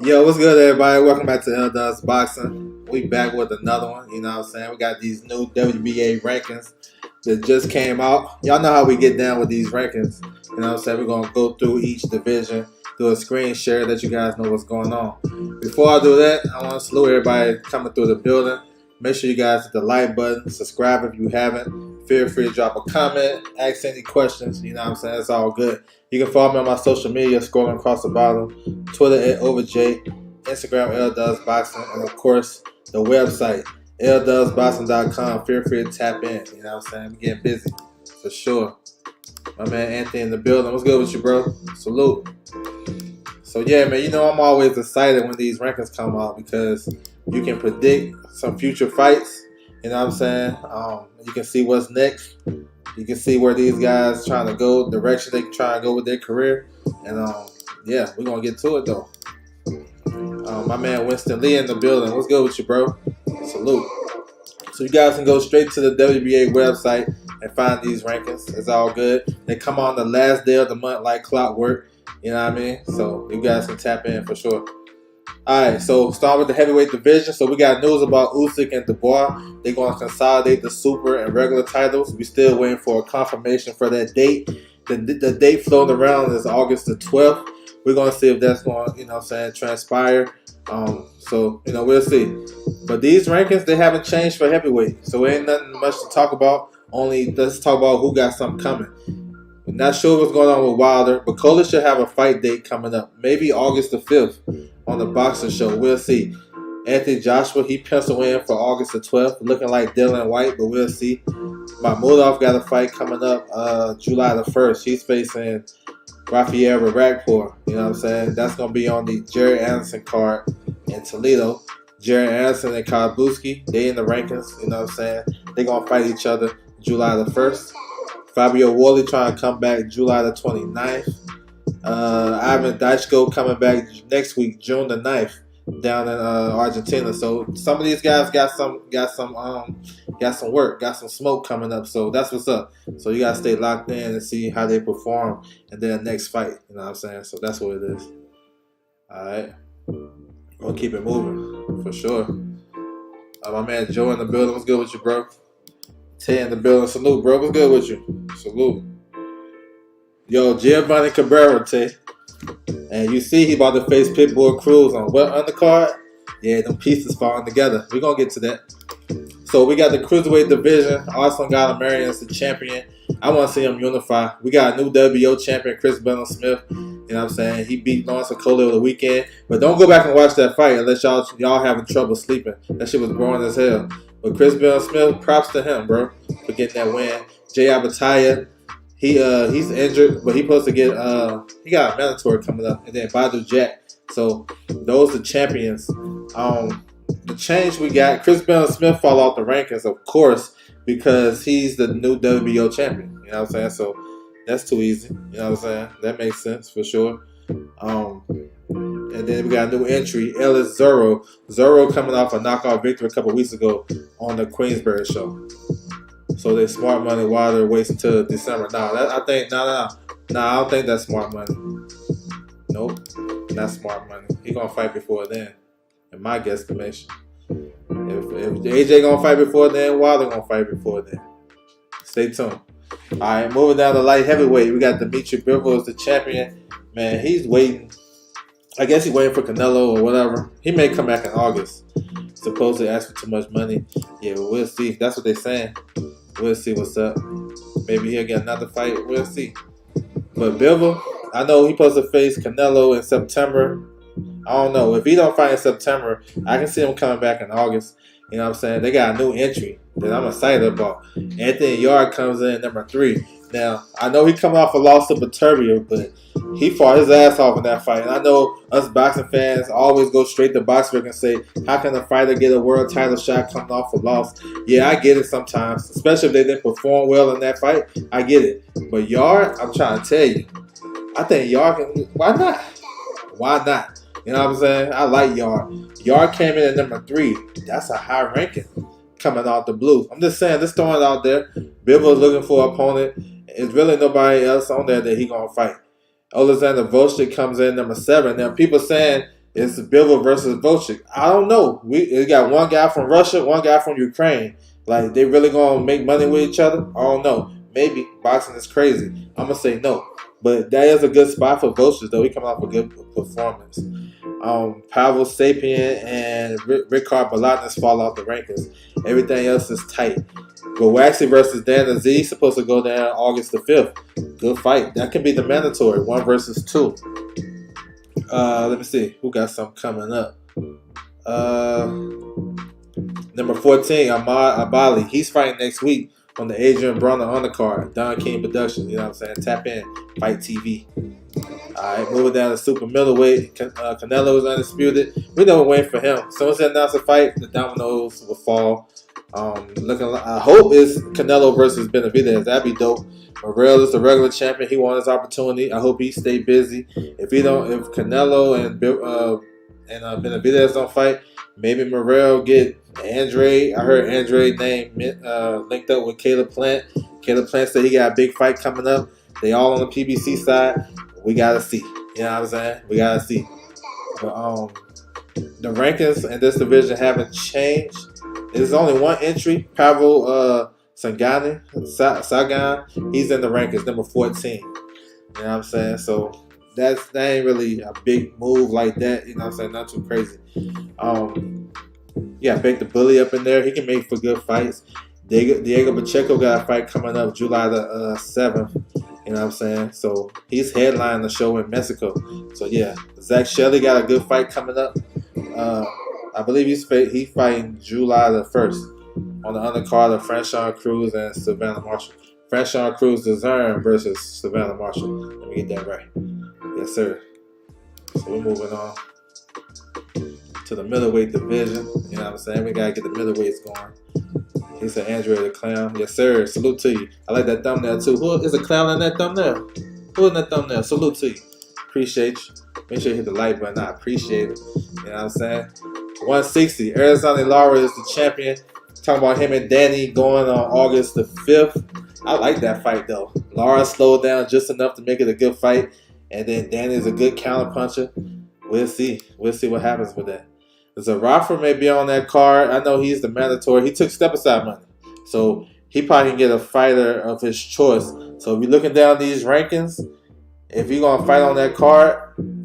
Yo, what's good, everybody? Welcome back to L Dubs Boxing. We back with another one. You know what I'm saying? We got these new WBA rankings that just came out. Y'all know how we get down with these rankings. You know what I'm saying? We're going to go through each division, do a screen share, let you guys know what's going on. Before I do that, I want to salute everybody coming through the building. Make sure you guys hit the like button, subscribe if you haven't. Feel free to drop a comment, ask any questions. You know what I'm saying? It's all good. You can follow me on my social media, scrolling across the bottom. Twitter at OverJ, Instagram LDubsBoxing, and of course the website LDubsBoxing.com. Feel free to tap in. You know what I'm saying? We're getting busy for sure. My man Anthony in the building. What's good with you, bro? Salute. So yeah, man, you know I'm always excited when these rankings come out because you can predict some future fights. You know what I'm saying? You can see what's next. You can see where these guys trying to go, direction they try to go with their career, and yeah, we're gonna get to it though. My man Winston Lee in the building. What's good with you, bro? Salute. So you guys can go straight to the WBA website and find these rankings. It's all good. They come on the last day of the month like clockwork. You know what I mean? So you guys can tap in for sure. All right, so start with the heavyweight division. So we got news about Usyk and Dubois. They're going to consolidate the super and regular titles. We still waiting for a confirmation for that date. The date floating around is August the 12th. We're going to see if that's going to, transpire. So, we'll see. But these rankings, they haven't changed for heavyweight. So ain't nothing much to talk about. Only let's talk about who got something coming. I'm not sure what's going on with Wilder, but Kohler should have a fight date coming up. Maybe August the 5th on the boxing show. We'll see. Anthony Joshua, he penciled in for August the 12th, looking like Dylan White, but we'll see. Mahmoudov got a fight coming up July the 1st. He's facing Rafael Ragpur. You know what I'm saying? That's going to be on the Jerry Anderson card in Toledo. Jerry Anderson and Kyle Buski, they in the rankings. You know what I'm saying? They're going to fight each other July the 1st. Fabio Wally trying to come back July the 29th. Ivan Daichko coming back next week, June the 9th, down in Argentina. So some of these guys got some work, got some smoke coming up. So that's what's up. So you gotta stay locked in and see how they perform in their next fight. You know what I'm saying? So that's what it is. All right, we'll keep it moving for sure. My man Joe in the building. What's good with you, bro? Tay in the building. Salute, bro. What's good with you? Salute. Yo, Giovanni Cabrera, Tay. And you see he about to face Pitbull Cruz on what undercard? Yeah, them pieces falling together. We're going to get to that. So we got the Cruiserweight division. Arsenal got Marion as the champion. I want to see him unify. We got a new WBO champion, Chris Bennell-Smith. You know what I'm saying? He beat Lawrence Okolie over the weekend. But don't go back and watch that fight unless y'all having trouble sleeping. That shit was boring as hell. But Chris Bennell-Smith, props to him, bro, for getting that win. Jay Abataya, he's injured, but he's supposed to get he got a mandatory coming up, and then Badu Jack. So those are champions. The change we got, Chris Bennell-Smith fall off the rankings, of course, because he's the new WBO champion. You know what I'm saying? So that's too easy. You know what I'm saying? That makes sense for sure. And then we got a new entry, Ellis Zoro. Zoro coming off a knockout victory a couple weeks ago on the Queensberry show. So they smart money while they're waiting till December. I don't think that's smart money. Nope, not smart money. He gonna fight before then, in my guesstimation. If AJ gonna fight before then, Wilder gonna fight before then. Stay tuned. All right, moving down to light heavyweight, we got Dimitri Bivol as the champion. Man, he's waiting. I guess he's waiting for Canelo or whatever. He may come back in August. Supposedly ask for too much money. Yeah, but we'll see. That's what they're saying. We'll see what's up. Maybe he'll get another fight. We'll see. But Bivol, I know he's supposed to face Canelo in September. I don't know. If he don't fight in September, I can see him coming back in August. You know what I'm saying? They got a new entry that I'm excited about. Anthony Yard comes in number 3. Now, I know he coming off a loss to Baturbia, but he fought his ass off in that fight. And I know us boxing fans always go straight to boxing and say, how can a fighter get a world title shot coming off a loss? Yeah, I get it sometimes, especially if they didn't perform well in that fight. I get it. But Yard, I'm trying to tell you, I think Yard can. Why not? Why not? You know what I'm saying? I like Yard. Yard came in at number 3. That's a high ranking coming out the blue. I'm just saying, let's throw it out there. Bivol's looking for an opponent. There's really nobody else on there that he gonna fight. Alexander Volchik comes in number 7. Now people saying It's Bivol versus Volchik. I don't know. We got one guy from Russia, one guy from Ukraine. Like, they really gonna make money with each other? I don't know. Maybe. Boxing is crazy. I'm gonna say no. But that is a good spot for Volchik, though. He coming off a good performance. Pavel Sapien and Ricard Balatinus fall off the rankings. Everything else is tight. Waxy versus Dan Aziz supposed to go down August the 5th. Good fight. That can be the mandatory 1 versus 2. Let me see who got some coming up. Number 14, Ahmad Abali. He's fighting next week on the Adrian Broner undercard. Don King Productions. You know what I'm saying? Tap in. Fight TV. Alright, moving down to super middleweight. Canelo is undisputed. We know we're waiting for him. As soon as they announce a fight, the dominoes will fall. I hope it's Canelo versus Benavidez. That'd be dope. Morrell is the regular champion. He won his opportunity. I hope he stay busy. If Canelo and Benavidez don't fight, maybe Morrell get Andre. I heard Andre name linked up with Caleb Plant. Caleb Plant said he got a big fight coming up. They all on the PBC side. We gotta see. You know what I'm saying? We gotta see. But the rankings in this division haven't changed. There's only one entry. Pavel Sagan. He's in the rankings, number 14. You know what I'm saying? So that ain't really a big move like that. You know what I'm saying? Not too crazy. Yeah, Bake the Bully up in there. He can make for good fights. Diego Pacheco got a fight coming up July the 7th. You know what I'm saying? So he's headlining the show in Mexico. So yeah, Zach Shelley got a good fight coming up. I believe he's fighting July the 1st on the undercard of Franchon Cruz and Savannah Marshall. Franchon Cruz Dezern versus Savannah Marshall. Let me get that right. Yes, sir. So we're moving on to the middleweight division. You know what I'm saying? We gotta get the middleweights going. He said Andrea the Clown. Yes, sir. Salute to you. I like that thumbnail too. Who is a clown in that thumbnail? Who in that thumbnail? Salute to you. Appreciate you. Make sure you hit the like button. I appreciate it. You know what I'm saying? 160. Arizona Lara is the champion. Talking about him and Danny going on August the 5th. I like that fight though. Lara slowed down just enough to make it a good fight. And then Danny's a good counter puncher. We'll see. We'll see what happens with that. Zarafa may be on that card. I know he's the mandatory. He took step-aside money. So he probably can get a fighter of his choice. So if you're looking down these rankings, if you're going to fight on that card,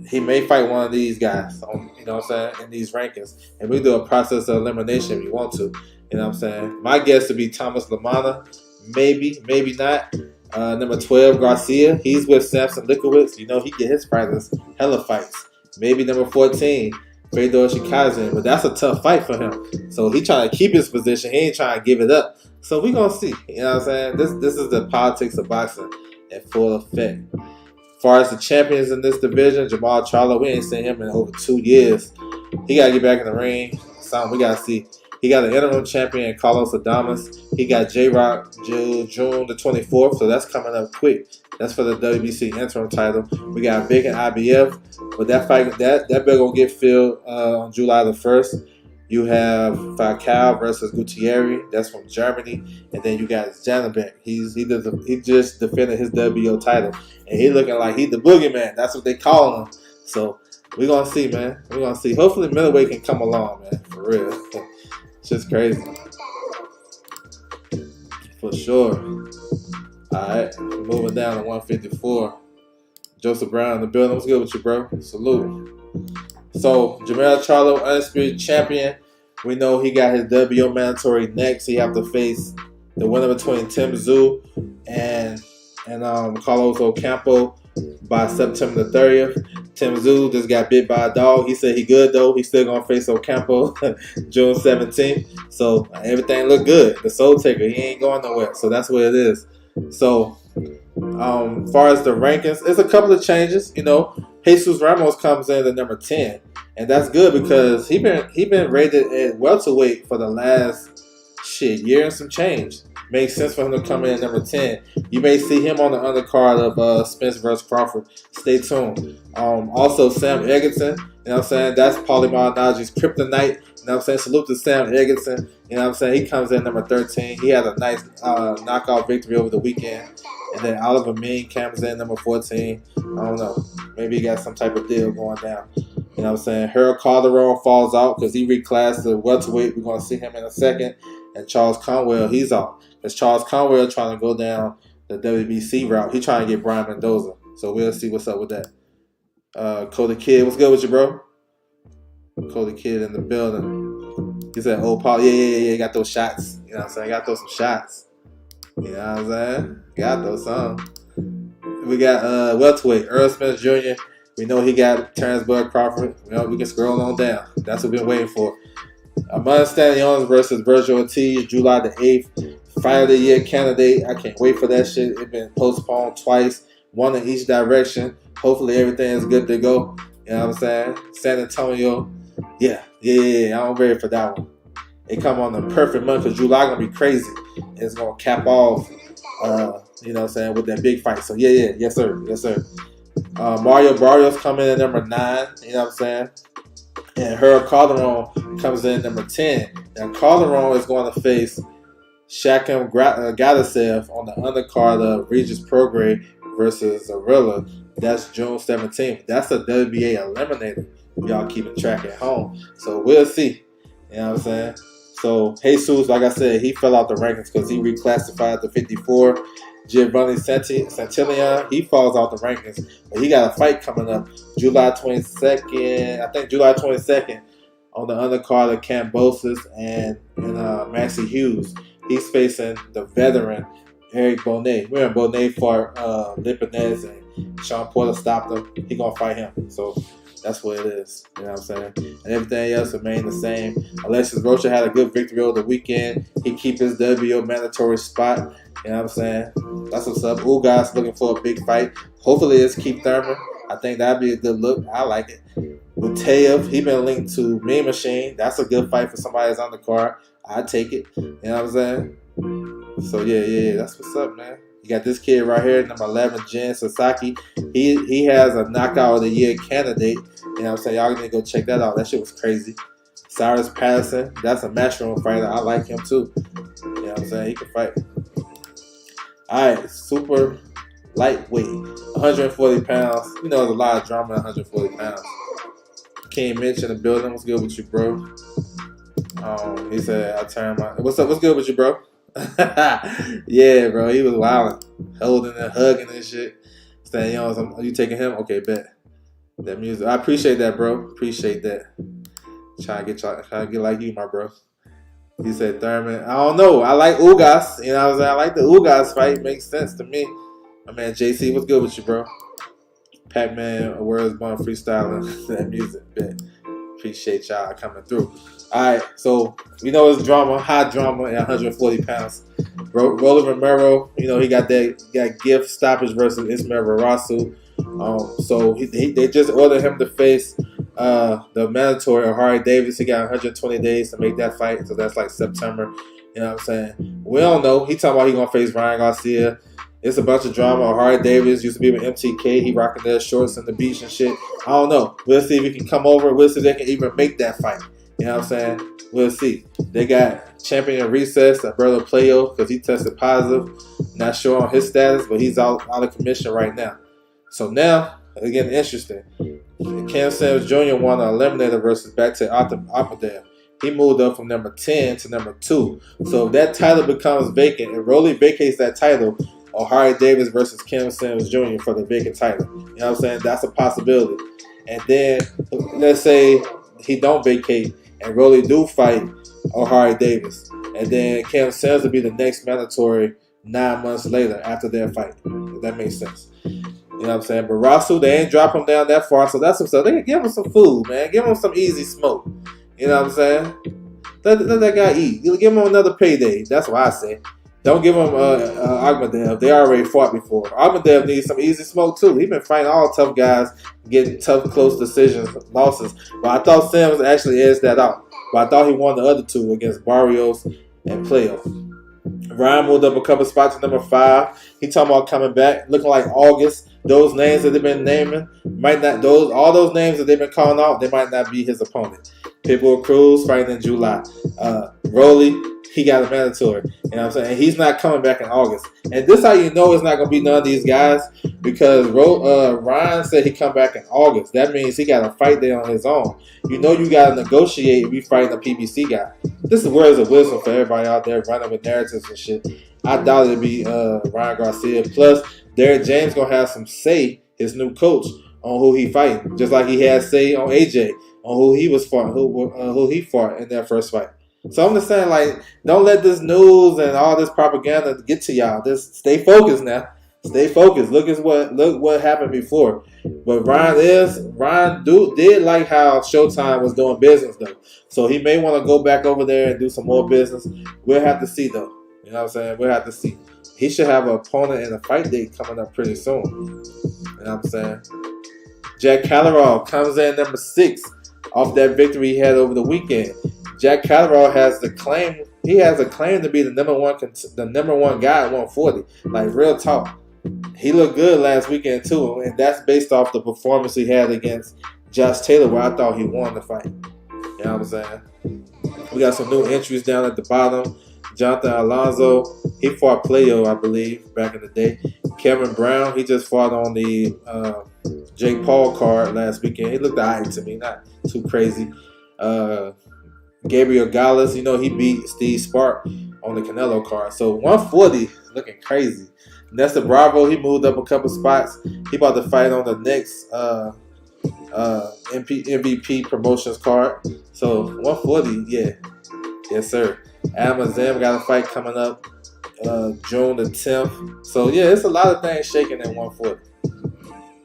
he may fight one of these guys, you know what I'm saying, in these rankings. And we do a process of elimination if you want to. You know what I'm saying? My guess would be Thomas Lamana. Maybe, maybe not. Number 12, Garcia. He's with Samson Likowitz. You know, he get his fighters hella fights. Maybe number 14, Fedor Shikazin. But that's a tough fight for him. So he trying to keep his position. He ain't trying to give it up. So we going to see. You know what I'm saying? This is the politics of boxing in full effect. As far as the champions in this division, Jamal Charlo, we ain't seen him in over 2 years. He got to get back in the ring. Something we got to see. He got an interim champion, Carlos Adames. He got J-Rock June the 24th, so that's coming up quick. That's for the WBC interim title. We got Big and IBF, but that fight, that bet gonna get filled on July the 1st. You have Falcao versus Gutierrez. That's from Germany, and then you got Janabek. He just defended his WBO title, and he looking like he the boogeyman. That's what they call him. So we gonna see, man. We gonna see. Hopefully, middleweight can come along, man. For real. It's just crazy. For sure. Alright, moving down to 154. Joseph Brown in the building. What's good with you, bro? Salute. So, Jamel Charlo, undisputed champion. We know he got his WBO mandatory next. He have to face the winner between Tim Tszyu and Carlos Ocampo by September the 30th. Tim Tszyu just got bit by a dog. He said he good though. He's still gonna face Ocampo June 17th. So everything look good. The Soul Taker, he ain't going nowhere. So that's what it is. So far as the rankings, it's a couple of changes. You know, Jesus Ramos comes in at number 10, and that's good because he been rated at welterweight for the last year and some change. Makes sense for him to come in at number 10. You may see him on the undercard of Spence versus Crawford. Stay tuned. Also, Sam Egerton, you know what I'm saying? That's Paulie Malignaggi's kryptonite. You know what I'm saying? Salute to Sam Egerton. You know what I'm saying? He comes in number 13. He had a nice knockout victory over the weekend. And then Oliver Mean comes in number 14. I don't know. Maybe he got some type of deal going down. You You know what I'm saying? Harold Calderon falls out because he reclassed to welterweight. We're going to see him in a second. And Charles Conwell, he's out. Because Charles Conwell trying to go down the WBC route. He's trying to get Brian Mendoza. So we'll see what's up with that. Cody Kidd, what's good with you, bro? Cody Kidd in the building. He said, oh, Paul, yeah, got those shots. You know what I'm saying? Got those some shots. You know what I'm saying? Got those some. We got welterweight, Earl Smith Jr. We know he got Terrence Bud Crawford. You know, we can scroll on down. That's what we've been waiting for. Amanda Stanley versus Virgil Ortiz, July the 8th. Fight of the Year candidate. I can't wait for that shit. It's been postponed twice, one in each direction. Hopefully everything is good to go. You know what I'm saying? San Antonio. Yeah. I'm ready for that one. It come on the perfect month because July going to be crazy. It's going to cap off, you know what I'm saying, with that big fight. So, yes, sir. Mario Barrios coming in at number 9, you know what I'm saying? And Harold Calderon comes in at number 10. Now, Calderon is going to face Shakim Gadasev on the undercard of Regis Prograis versus Zorilla. That's June 17th. That's a WBA eliminator. Y'all keeping track at home. So we'll see. You know what I'm saying? So Jesus, like I said, he fell out the rankings because he reclassified to 54. Giovanni Santillan, he falls out the rankings. But he got a fight coming up July 22nd. I think July 22nd on the undercard of Cambosis and Maxie Hughes. He's facing the veteran Eric Bonet. Remember, Bonet fought Lipinez and Sean Porter stopped him. He gonna fight him. So that's what it is. You know what I'm saying? And everything else remained the same. Alexis Rocha had a good victory over the weekend. He keep his WBO mandatory spot. You know what I'm saying? That's what's up. Ugas looking for a big fight. Hopefully it's Keith Thurman. I think that'd be a good look. I like it. With Tayev, he been linked to Mean Machine. That's a good fight for somebody that's on the card. I'd take it. You know what I'm saying? So yeah, that's what's up, man. You got this kid right here, number 11, Jin Sasaki. He has a knockout of the year candidate. You know what I'm saying? Y'all need to go check that out. That shit was crazy. Cyrus Patterson, that's a matchroom fighter. I like him too. You know what I'm saying? He can fight. Alright, super lightweight, 140 pounds. You know, there's a lot of drama at 140 pounds. King Mitch in the building. What's good with you, bro? He said, I turned my... What's up? What's good with you, bro? Yeah, bro. He was wilding, holding and hugging and shit. Saying, are you taking him? Okay, bet. That music. I appreciate that, bro. Appreciate that. Trying to get like you, my bro. He said Thurman. I don't know. I like Ugas. You know what I'm saying? I like the Ugas fight. Makes sense to me. My man JC, what's good with you, bro? Pac-Man, World's Born freestyling. That music. Bet. Appreciate y'all coming through. Alright, so we know it's drama, high drama at 140 pounds. Roland Romero, he got gift stoppage versus Ismael Varasu. So they just ordered him to face the mandatory Ohari Davis. He got 120 days to make that fight, so that's like September. You know what I'm saying? We don't know. He talking about he gonna face Ryan Garcia. It's a bunch of drama. Ohari Davis used to be with MTK. He rocking their shorts on the beach and shit. I don't know. We'll see if he can come over. We'll see if they can even make that fight. You know what I'm saying? We'll see. They got champion in recess, Alberto Playo, because he tested positive. Not sure on his status, but he's out of commission right now. So now, again, interesting. Cam Sims Jr. won an eliminator versus back to Oppenheimer. He moved up from number 10 to number 2. So if that title becomes vacant, if Rolly vacates that title, Ohari Davis versus Cam Sims Jr. for the vacant title. You know what I'm saying? That's a possibility. And then, let's say he don't vacate and Rolly do fight Ohari Davis. And then Cam Sims will be the next mandatory 9 months later after their fight. If that makes sense. You know what I'm saying? But Rasu, they ain't drop him down that far, so that's what's up. They can give him some food, man. Give him some easy smoke. You know what I'm saying? Let that guy eat. Give him another payday. That's what I say. Don't give him Akhmadev. They already fought before. Akhmadev needs some easy smoke too. He's been fighting all tough guys, getting tough, close decisions, losses. But I thought Sims actually edged that out. But I thought he won the other two against Barrios and Playo. Ryan moved up a couple spots to number 5. He talking about coming back, looking like August. Those names that they've been naming all those names that they've been calling out, they might not be his opponent. Pitbull Cruz fighting in July. Rolly, he got a mandatory. You know what I'm saying? And he's not coming back in August. And this how you know it's not going to be none of these guys. because Ryan said he come back in August. That means he got a fight day on his own. You know you got to negotiate if you fighting a PBC guy. This is words of wisdom for everybody out there running with narratives and shit. I doubt it'd be Ryan Garcia. Plus, Derek James gonna have some say, his new coach, on who he fighting, just like he had say on AJ on who he was fought, who he fought in that first fight. So I'm just saying, like, don't let this news and all this propaganda get to y'all. Just stay focused now. Stay focused. Look what happened before. But Ryan did like how Showtime was doing business though. So he may want to go back over there and do some more business. We'll have to see though. You know what I'm saying? We'll have to see. He should have an opponent in a fight date coming up pretty soon. You know what I'm saying? Jack Catterall comes in number 6 off that victory he had over the weekend. Jack Catterall has a claim to be the number one guy at 140. Like, real talk. He looked good last weekend too, and that's based off the performance he had against Josh Taylor, where I thought he won the fight. You know what I'm saying? We got some new entries down at the bottom. Jonathan Alonzo, he fought Playo, I believe, back in the day. Kevin Brown, he just fought on the Jake Paul card last weekend. He looked alright to me, not too crazy. Gabriel Gallus, you know, he beat Steve Spark on the Canelo card. So 140 looking crazy. Nestor Bravo, he moved up a couple spots. He about to fight on the next MVP Promotions card. So 140, yeah. Yes, sir. Adam Azam got a fight coming up June the 10th. So, yeah, it's a lot of things shaking at 140.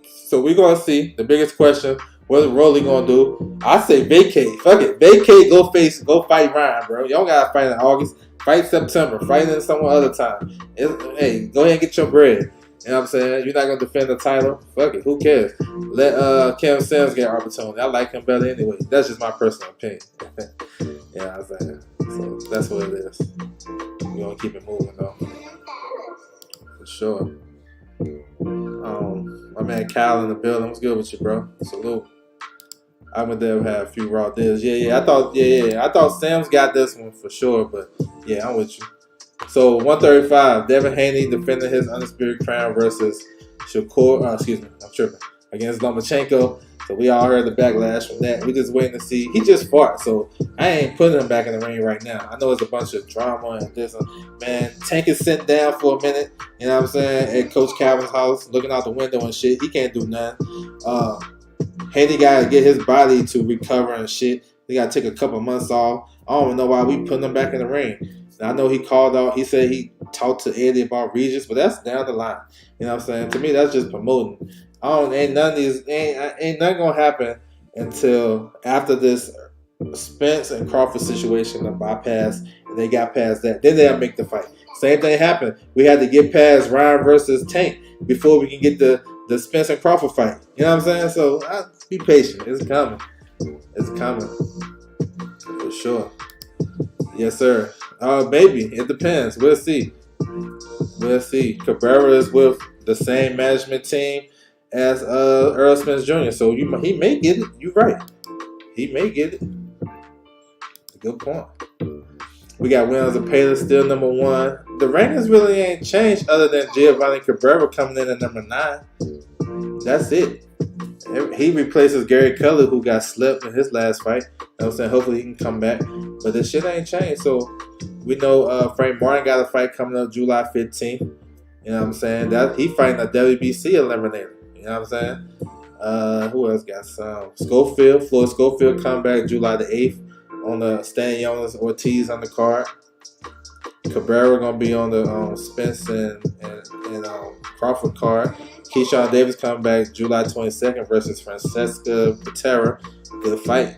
So we're going to see. The biggest question, what is Rolly going to do? I say vacate. Fuck it. Vacate, go fight Ryan, bro. Y'all got to fight in August. Fight September. Fight in some other time. Hey, go ahead and get your bread. You know what I'm saying? You're not going to defend the title? Fuck it. Who cares? Let Kim Sims get opportunity. I like him better anyway. That's just my personal opinion. Yeah, I'm saying. So that's what it is. We're going to keep it moving, though. For sure. My man Kyle in the building. What's good with you, bro? Salute. I'm gonna have a few raw deals. I thought Sam's got this one for sure, but yeah, I'm with you. So 135, Devin Haney defending his undisputed crown versus against Lomachenko. So we all heard the backlash from that. We just waiting to see. He just fought, so I ain't putting him back in the ring right now. I know it's a bunch of drama and this. Man, Tank is sitting down for a minute. You know what I'm saying? At Coach Calvin's house, looking out the window and shit. He can't do nothing. Haney got to get his body to recover and shit. He got to take a couple months off. I don't even know why we putting him back in the ring. I know he called out. He said he talked to Eddie about Regis, but that's down the line. You know what I'm saying? To me, that's just promoting. Ain't nothing gonna happen until after this Spence and Crawford situation to bypass, and they got past that. Then they'll make the fight. Same thing happened. We had to get past Ryan versus Tank before we can get the Spence and Crawford fight. You know what I'm saying? So be patient. It's coming. It's coming for sure. Yes, sir. Baby, it depends. We'll see. Cabrera is with the same management team as Earl Spence Jr. So he may get it. You're right. He may get it. Good point. We got Williams and Paler still number 1. The rankings really ain't changed other than Giovanni Cabrera coming in at number 9. That's it. He replaces Gary Cutler, who got slipped in his last fight. You know what I'm saying? Hopefully he can come back. But the shit ain't changed. So we know Frank Martin got a fight coming up July 15th. You know what I'm saying? That he fighting a WBC eliminator. You know what I'm saying? Who else got some? Floyd Schofield come back July the 8th on the Stan Jonas Ortiz on the card. Cabrera gonna be on the Spence and Crawford card. Keyshawn Davis come back July 22nd versus Francesca Patera. Good fight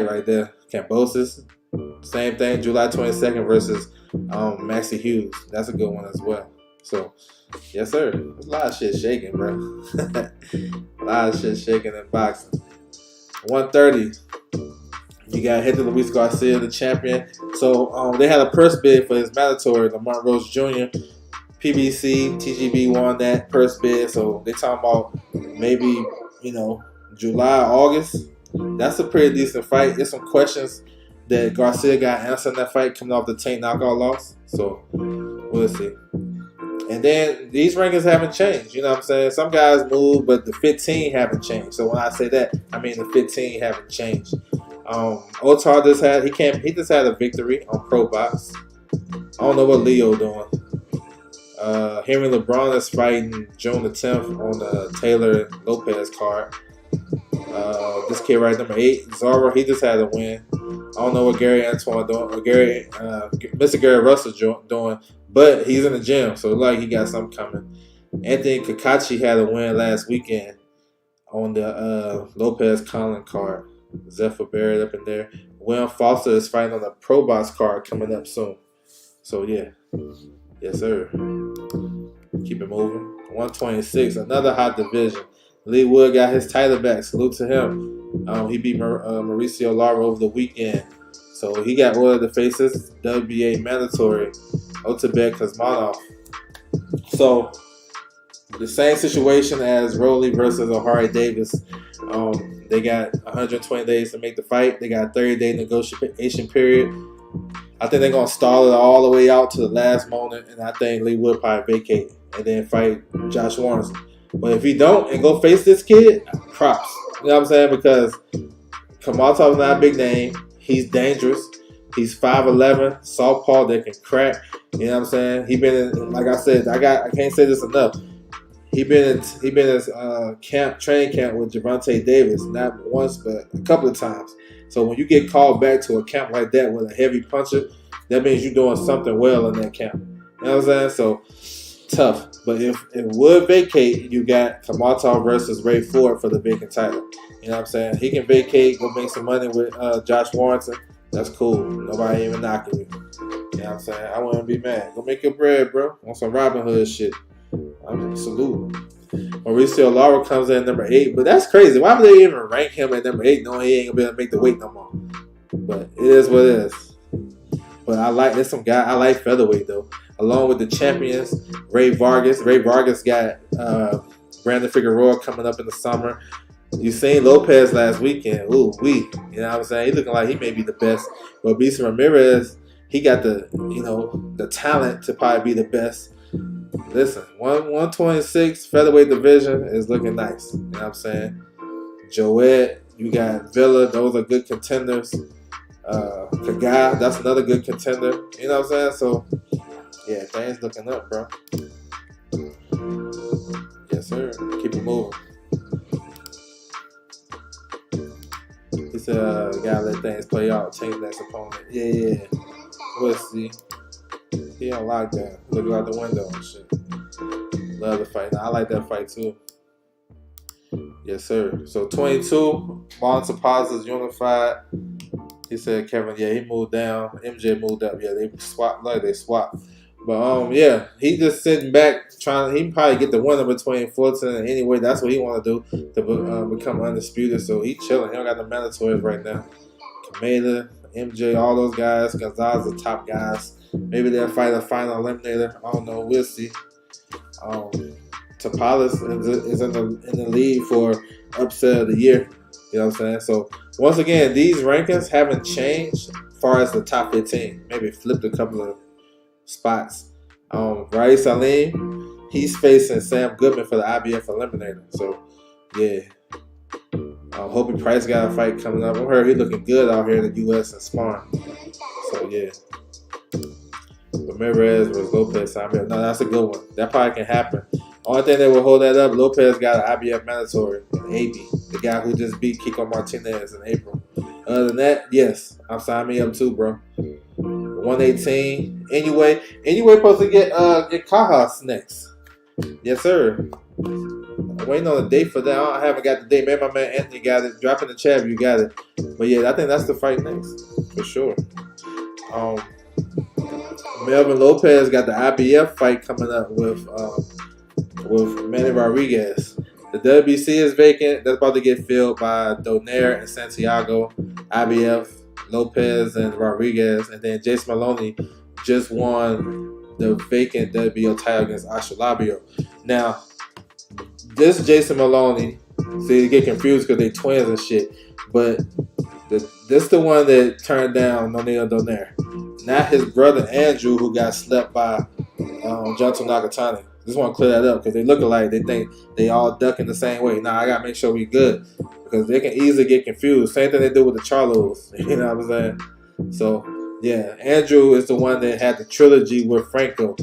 right there. Cambosis, same thing. July 22nd versus Maxie Hughes. That's a good one as well. So, yes, sir. There's a lot of shit shaking, bro. A lot of shit shaking in boxing. 130. You got Hector Luis Garcia, the champion. So, they had a purse bid for his mandatory, Lamont Rose Jr. PBC, TGB won that purse bid. So, they talking about maybe, July, August. That's a pretty decent fight. There's some questions that Garcia got answered in that fight coming off the Tank knockout loss. So, we'll see. And then these rankings haven't changed. You know what I'm saying? Some guys move, but the 15 haven't changed. So when I say that, I mean the 15 haven't changed. Otar he just had a victory on Pro Box. I don't know what Leo doing. Henry LeBron is fighting June the 10th on the Taylor Lopez card. This kid right number 8, Zara, he just had a win. I don't know what Gary Antoine doing, or Mr. Gary Russell doing, but he's in the gym, so it like he got something coming. Anthony Kakachi had a win last weekend on the Lopez Collin card. Zephyr Barrett up in there. William Foster is fighting on the Pro Box card coming up soon. So yeah, yes sir. Keep it moving. 126, another hot division. Lee Wood got his title back. Salute to him. He beat Mauricio Lara over the weekend. So he got ordered to face this WBA mandatory Otabek Kazmanov. So the same situation as Rolly versus O'Hara Davis. They got 120 days to make the fight. They got a 30-day negotiation period. I think they're going to stall it all the way out to the last moment, and I think Lee Wood probably vacate and then fight Josh Warren. But if he don't and go face this kid, props. You know what I'm saying? Because Kamaltov's not a big name. He's dangerous. He's 5'11", southpaw that can crack. You know what I'm saying? He been in, like I said, I can't say this enough. He been in training camp with Gervonta Davis, not once but a couple of times. So when you get called back to a camp like that with a heavy puncher, that means you're doing something well in that camp. You know what I'm saying? So tough. But if it would vacate, you got Kamatov versus Ray Ford for the vacant title. You know what I'm saying? He can vacate, go make some money with Josh Warrington. That's cool. Nobody even knocking you. You know what I'm saying? I wouldn't be mad. Go make your bread, bro. On some Robin Hood shit. I'm salute. Mauricio Lara comes in at number 8, but that's crazy. Why would they even rank him at number 8 knowing he ain't gonna be able to make the weight no more? But it is what it is. But I like featherweight though. Along with the champions, Ray Vargas. Ray Vargas got Brandon Figueroa coming up in the summer. You seen Lopez last weekend. Ooh, you know what I'm saying? He looking like he may be the best. But Bisa Ramirez, he got the talent to probably be the best. Listen, 126 featherweight division is looking nice. You know what I'm saying? Joette, you got Villa. Those are good contenders. Kaga, that's another good contender. You know what I'm saying? So, yeah, things looking up, bro. Yes, sir. Keep it moving. He said, gotta let things play out. Change next opponent. Yeah. We'll see. He on lockdown. Look out the window and shit. Love the fight. I like that fight too. Yes, sir. So 22, Monta Paz's unified. He said Kevin, yeah, he moved down. MJ moved up. Yeah, they swapped. But yeah, he just sitting back trying. He can probably get the winner between Fulton and anyway. That's what he want to do to become undisputed. So he chilling. He don't got the mandatories right now. Kameda, MJ, all those guys. Gonzalez, the top guys. Maybe they'll fight a final eliminator. I don't know. We'll see. Tapalis is in the lead for upset of the year. You know what I'm saying? So once again, these rankings haven't changed as far as the top 15. Maybe flipped a couple of spots. Raif Salim, he's facing Sam Goodman for the IBF eliminator. So yeah. Hobie Price got a fight coming up. I heard he's looking good out here in the U.S. and sparring. So yeah. Ramirez versus Lopez. No, that's a good one. That probably can happen. Only thing that will hold that up, Lopez got an IBF mandatory in AB, the guy who just beat Kiko Martinez in April. Other than that, yes, I'm signing me up too, bro. 118. Anyway, supposed to get Cajas next. Yes, sir. I'm waiting on a date for that. I haven't got the date. Maybe my man Anthony got it. Drop in the chat if you got it. But yeah, I think that's the fight next for sure. Melvin Lopez got the IBF fight coming up with Manny Rodriguez. The WBC is vacant. That's about to get filled by Donaire and Santiago. IBF, Lopez, and Rodriguez. And then Jason Maloney just won the vacant WBO title against Astrolabio. Now, this Jason Maloney, see, you get confused because they twins and shit. But this the one that turned down Nonito Donaire. Not his brother Andrew, who got slept by Junto Nakatani. Just want to clear that up because they look alike. They think they all ducking the same way. Nah, I gotta make sure we good because they can easily get confused. Same thing they do with the Charlos. You know what I'm saying? So yeah, Andrew is the one that had the trilogy with Franco.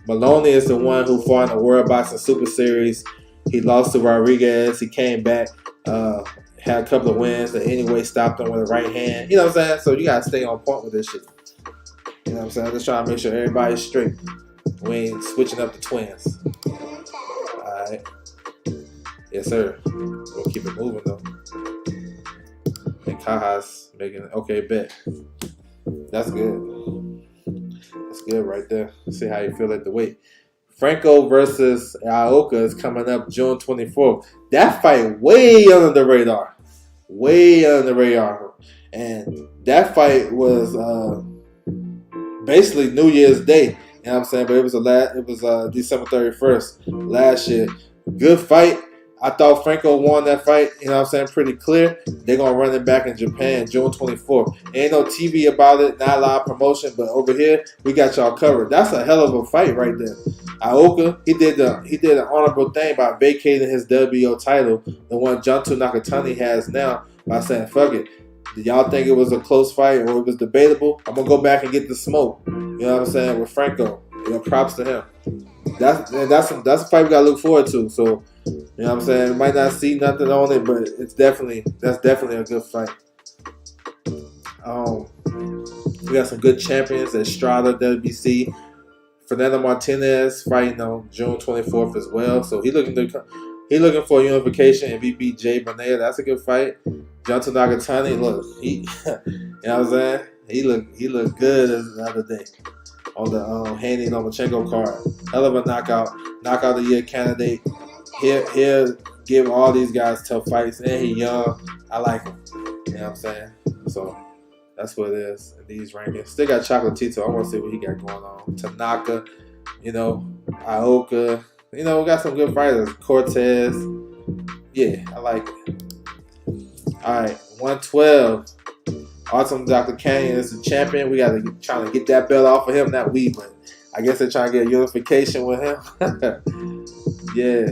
Maloney is the one who fought in the World Boxing Super Series. He lost to Rodriguez. He came back, had a couple of wins that anyway stopped him with a right hand. You know what I'm saying? So you gotta stay on point with this shit. You know what I'm saying? I'm just trying to make sure everybody's straight. We ain't switching up the twins. Alright. Yes, sir. We'll keep it moving, though. And Kaha's making it. Okay, bet. That's good. That's good right there. Let's see how you feel at the weight. Franco versus Ioka is coming up June 24th. That fight way under the radar. Way under the radar. And that fight was basically New Year's Day. You know what I'm saying? But it was December 31st last year. Good fight. I thought Franco won that fight. You know what I'm saying? Pretty clear. They're going to run it back in Japan June 24th. Ain't no TV about it. Not a lot of promotion. But over here, we got y'all covered. That's a hell of a fight right there. Ioka, he did an honorable thing by vacating his WBO title, the one Junto Nakatani has now, by saying, fuck it. Did y'all think it was a close fight or it was debatable? I'm going to go back and get the smoke. You know what I'm saying? With Franco. You know, props to him. That's a fight we got to look forward to. So, you know what I'm saying? We might not see nothing on it, but that's definitely a good fight. We got some good champions. Estrada, WBC. Fernando Martinez fighting on June 24th as well. So he looking for unification and VP Jay Bonilla. That's a good fight. Junto Nakatani, look, you know what I'm saying? He looked good the other day on the Haney Lomachenko card. Hell of a knockout of the year candidate. He'll give all these guys tough fights, and he young. I like him. You know what I'm saying? So that's what it is in these rankings. Still got Chocolatito. I want to see what he got going on. Tanaka, you know, Ioka. You know, we got some good fighters. Cortez. Yeah, I like it. All right, 112. Awesome Dr. Canyon is the champion. We got to trying to get that belt off of him. Not we, but I guess they're trying to get a unification with him. Yeah,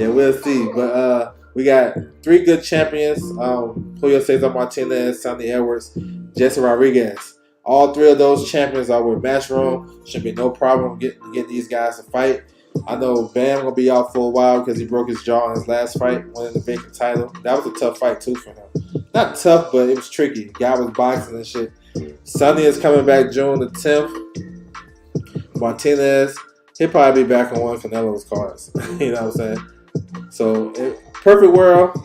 we'll see. But we got 3 good champions. Julio Cesar Martinez, Sonny Edwards, Jesse Rodriguez. All 3 of those champions are with Matchroom. Should be no problem getting these guys to fight. I know Bam gonna be out for a while because he broke his jaw in his last fight, winning the vacant title. That was a tough fight too for him. Not tough, but it was tricky. Guy was boxing and shit. Sonny is coming back June the 10th. Martinez, he'll probably be back on one of Canelo's cards. You know what I'm saying? So, perfect world,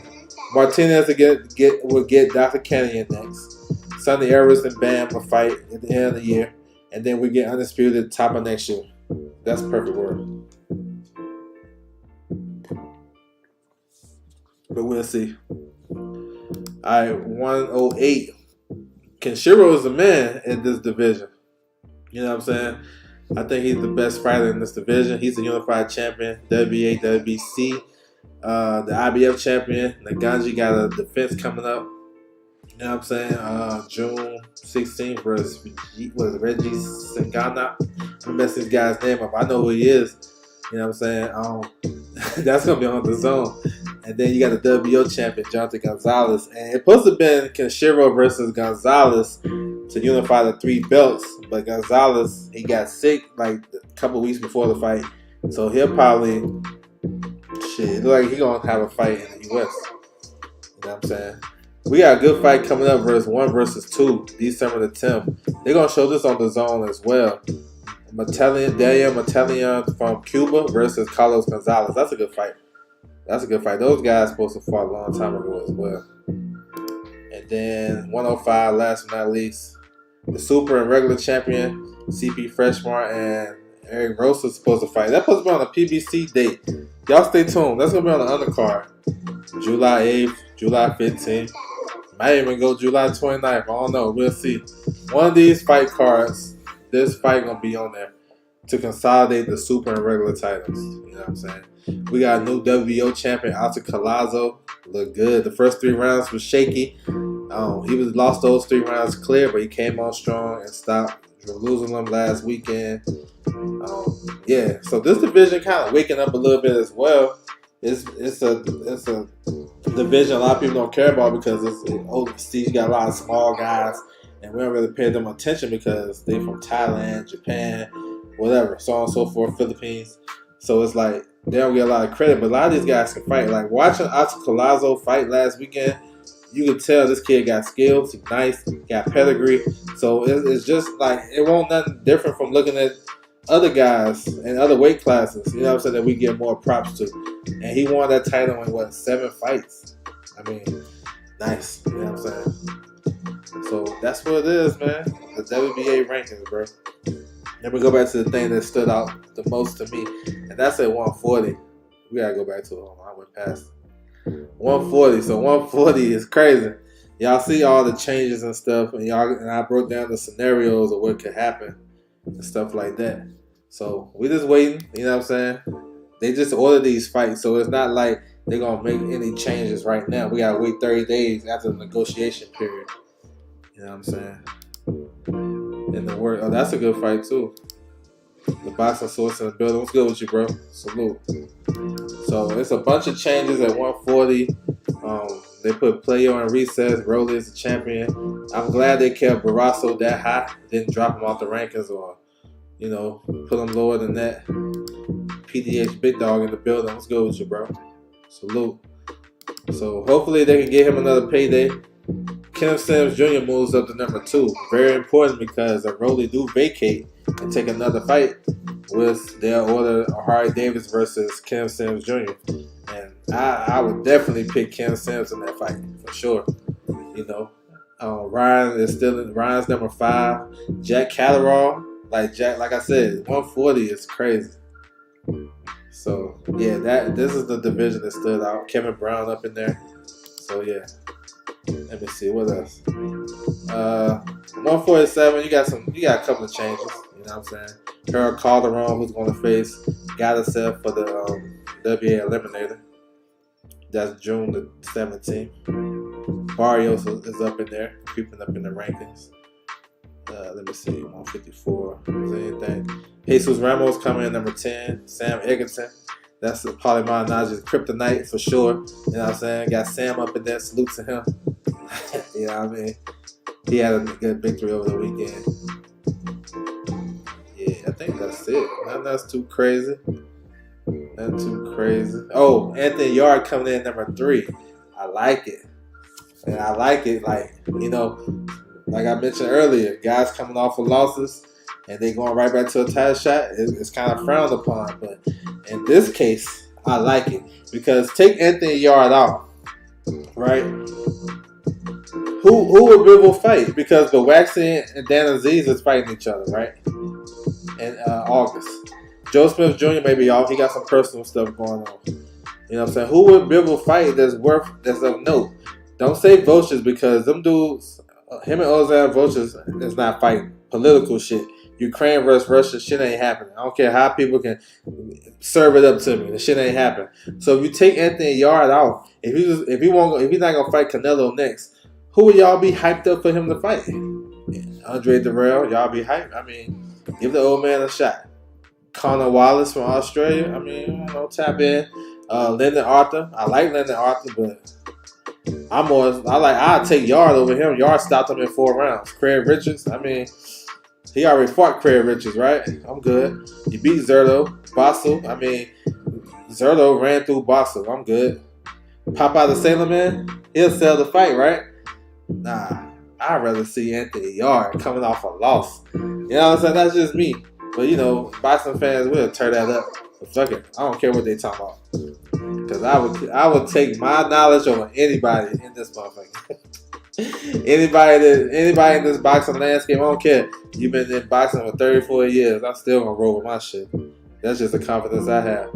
Martinez will get Dr. Kenyon next. Sonny Edwards and Bam will fight at the end of the year, and then we get Undisputed top of next year. That's perfect world. But we'll see. All right, 108. Kenshiro is the man in this division. You know what I'm saying? I think he's the best fighter in this division. He's a unified champion, WBA, WBC, the IBF champion. Naganji got a defense coming up. You know what I'm saying? June 16th versus Reggie Singana. I'm messing this guy's name up. I know who he is. You know what I'm saying? That's going to be on the zone. And then you got the WBO champion, Jonathan Gonzalez. And it's supposed to have been Kenshiro versus Gonzalez to unify the 3 belts. But Gonzalez, he got sick like a couple weeks before the fight. So he'll probably, it look like he's going to have a fight in the U.S. You know what I'm saying? We got a good fight coming up versus 1 versus 2, December the 10th. They're going to show this on the zone as well. Daniel Metellion from Cuba versus Carlos Gonzalez. That's a good fight. Those guys supposed to fought a long time ago as well. And then 105, last but not least, the super and regular champion, CP Freshmar and Eric Rosa is supposed to fight. That's supposed to be on a PBC date. Y'all stay tuned. That's going to be on the undercard. July 8th, July 15th. Might even go July 29th. I don't know. We'll see. One of these fight cards, this fight going to be on there to consolidate the super and regular titles. You know what I'm saying? We got a new WBO champion, Alta Collazo. Look good. The first 3 rounds was shaky. He lost those 3 rounds clear, but he came on strong and stopped We're losing them last weekend. Yeah, so this division kind of waking up a little bit as well. It's a division a lot of people don't care about because it's overseas. You got a lot of small guys, and we don't really pay them attention because they from Thailand, Japan, whatever, so on and so forth, Philippines. So it's like they don't get a lot of credit, but a lot of these guys can fight. Like watching Oscar Collazo fight last weekend, you could tell this kid got skills, he's nice, got pedigree. So it's just like it won't nothing different from looking at other guys in other weight classes, you know what I'm saying, that we give more props to. And he won that title in 7 fights. I mean, nice, you know what I'm saying? So that's what it is, man. The WBA rankings, bro. Let me go back to the thing that stood out the most to me, and that's at 140. We gotta go back to it. I went past 140. So 140 is crazy. Y'all see all the changes and stuff, and I broke down the scenarios of what could happen and stuff like that. So we just waiting, you know what I'm saying? They just ordered these fights, so it's not like they're gonna make any changes right now. We gotta wait 30 days after the negotiation period. You know what I'm saying? In the work, oh, that's a good fight too. The boxing source in the building. What's good with you, bro? Salute. So it's a bunch of changes at 140. They put Playo in recess. Rolly is the champion. I'm glad they kept Barrasso that high. Didn't drop him off the rankings or, you know, put him lower than that. PDH Big Dog in the building. What's good with you, bro? Salute. So hopefully they can get him another payday. Kenneth Sims Jr. moves up to number 2. Very important because if Rolly do vacate and take another fight, with their order Harry Davis versus Kenneth Sims Jr. And I would definitely pick Kenneth Sims in that fight for sure. You know, Ryan's number 5. Jack Catterall, like I said, 140 is crazy. So yeah, this is the division that stood out. Kevin Brown up in there. So yeah. Let me see what else. 147. You got a couple of changes. You know what I'm saying? Harold Calderon, who's going to face Gadasev for the WBA Eliminator. That's June the 17th. Barrios is up in there, creeping up in the rankings. Let me see, 154. Is there anything? Jesus Ramos coming in number 10. Sam Egerton. That's probably my Naja's kryptonite for sure. You know what I'm saying? Got Sam up in there. Salute to him. You know what I mean? He had a good victory over the weekend. Yeah, I think that's it. That's too crazy. Nothing too crazy. Oh, Anthony Yard coming in number 3. I like it. And I like it, like, you know, like I mentioned earlier, guys coming off of losses and they going right back to a title shot, it's kind of frowned upon. But in this case, I like it. Because take Anthony Yard out, right? Who would Bivol fight? Because Waxy and Dan Aziz is fighting each other, right? In August. Joe Smith Jr. may be off. He got some personal stuff going on. You know what I'm saying? Who would Bivol fight that's of note? Don't say Vultures because them dudes, him and Ozan Vultures is not fighting political shit. Ukraine versus Russia, shit ain't happening. I don't care how people can serve it up to me. The shit ain't happening. So if you take Anthony Yard out, if he's not gonna fight Canelo next, who would y'all be hyped up for him to fight? Andre Dirrell, y'all be hyped. I mean, give the old man a shot. Connor Wallace from Australia. I mean, tap in. Lyndon Arthur. I like Lyndon Arthur, but I'll take Yard over him. Yard stopped him in 4 rounds. Craig Richards, I mean, he already fought Craig Richards, right? I'm good. He beat Zerto. Basso, I mean, Zerto ran through Basso. I'm good. Pop out of Salem, man. He'll sell the fight, right? Nah, I'd rather see Anthony Yard coming off a loss. You know what I'm saying? That's just me. But, you know, boxing fans will tear that up. But fuck it. I don't care what they talk about. Because I would take my knowledge over anybody in this motherfucker. anybody in this boxing landscape, I don't care. You've been in boxing for 34 years. I'm still going to roll with my shit. That's just the confidence I have.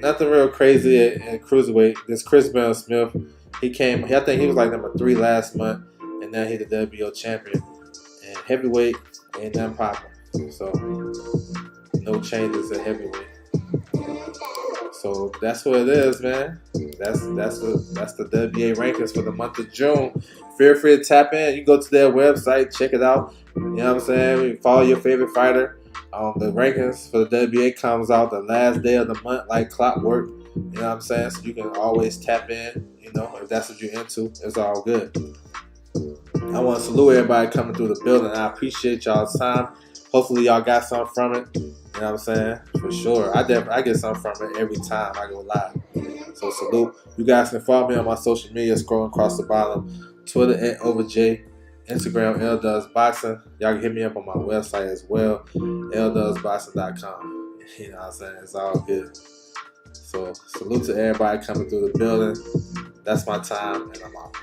Nothing real crazy at cruiserweight. This Chris Bell Smith. I think he was like number 3 last month, and now he's the WBO champion. And heavyweight ain't nothing popping. So, no changes at heavyweight. So that's what it is, man. That's the WBA rankings for the month of June. Feel free to tap in. You go to their website, check it out. You know what I'm saying? Follow your favorite fighter. The rankings for the WBA comes out the last day of the month, like clockwork. You know what I'm saying? So you can always tap in. You know, if that's what you're into, it's all good. I want to salute everybody coming through the building. I appreciate y'all's time. Hopefully y'all got something from it. You know what I'm saying? For sure. I get something from it every time I go live. So salute. You guys can follow me on my social media, scrolling across the bottom. Twitter @OverJ, Instagram LDoesBoxing. Y'all can hit me up on my website as well, LDoesBoxing.com. You know what I'm saying? It's all good. So salute to everybody coming through the building. That's my time, and I'm out.